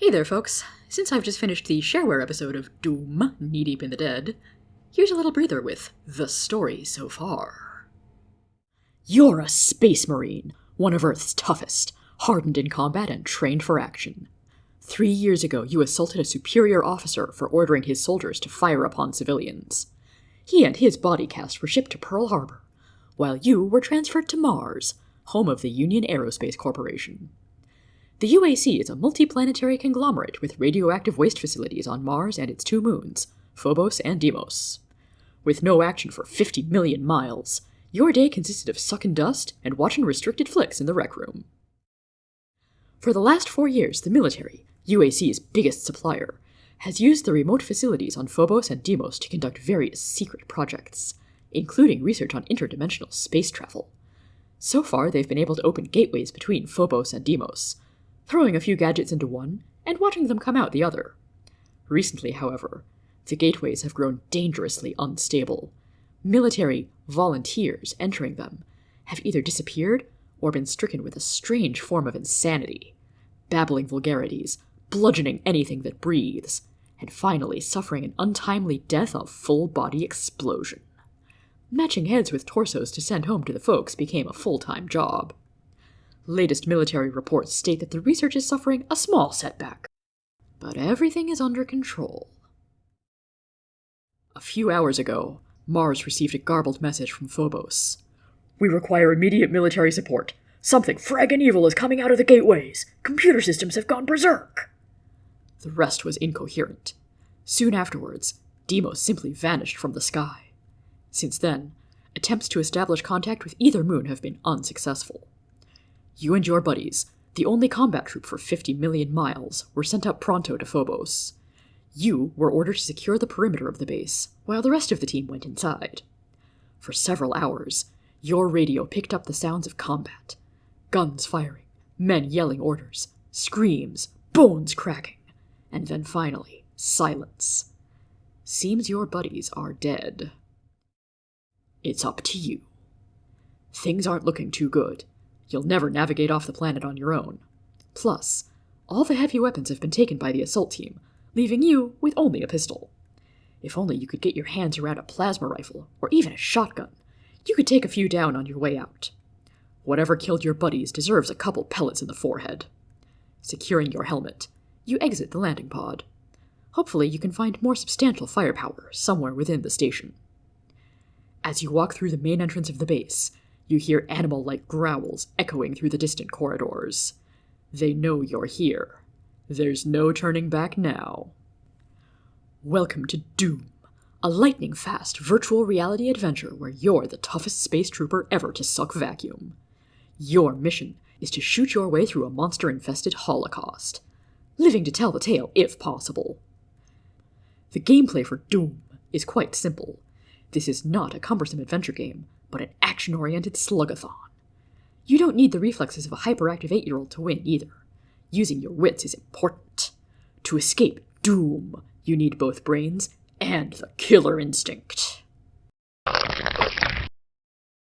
Hey there, folks. Since I've just finished the shareware episode of Doom, Knee Deep in the Dead, here's a little breather with the story so far. You're a space marine, one of Earth's toughest, hardened in combat and trained for action. 3 years ago, you assaulted a superior officer for ordering his soldiers to fire upon civilians. He and his body cast were shipped to Pearl Harbor, while you were transferred to Mars, home of the Union Aerospace Corporation. The UAC is a multi-planetary conglomerate with radioactive waste facilities on Mars and its 2 moons, Phobos and Deimos. With no action for 50 million miles, your day consisted of sucking dust and watching restricted flicks in the rec room. For the last 4 years, the military, UAC's biggest supplier, has used the remote facilities on Phobos and Deimos to conduct various secret projects, including research on interdimensional space travel. So far, they've been able to open gateways between Phobos and Deimos, throwing a few gadgets into one and watching them come out the other. Recently, however, the gateways have grown dangerously unstable. Military volunteers entering them have either disappeared or been stricken with a strange form of insanity, babbling vulgarities, bludgeoning anything that breathes, and finally suffering an untimely death of full-body explosion. Matching heads with torsos to send home to the folks became a full-time job. Latest military reports state that the research is suffering a small setback, but everything is under control. A few hours ago, Mars received a garbled message from Phobos. "We require immediate military support. Something fraggin' evil is coming out of the gateways. Computer systems have gone berserk." The rest was incoherent. Soon afterwards, Deimos simply vanished from the sky. Since then, attempts to establish contact with either moon have been unsuccessful. You and your buddies, the only combat troop for 50 million miles, were sent up pronto to Phobos. You were ordered to secure the perimeter of the base, while the rest of the team went inside. For several hours, your radio picked up the sounds of combat. Guns firing, men yelling orders, screams, bones cracking, and then finally, silence. Seems your buddies are dead. It's up to you. Things aren't looking too good. You'll never navigate off the planet on your own. Plus, all the heavy weapons have been taken by the assault team, leaving you with only a pistol. If only you could get your hands around a plasma rifle, or even a shotgun, you could take a few down on your way out. Whatever killed your buddies deserves a couple pellets in the forehead. Securing your helmet, you exit the landing pod. Hopefully you can find more substantial firepower somewhere within the station. As you walk through the main entrance of the base, you hear animal-like growls echoing through the distant corridors. They know you're here. There's no turning back now. Welcome to Doom, a lightning-fast virtual reality adventure where you're the toughest space trooper ever to suck vacuum. Your mission is to shoot your way through a monster-infested holocaust, living to tell the tale if possible. The gameplay for Doom is quite simple. This is not a cumbersome adventure game, but an action-oriented slugathon. You don't need the reflexes of a hyperactive 8-year-old to win either. Using your wits is important. To escape Doom, you need both brains and the killer instinct.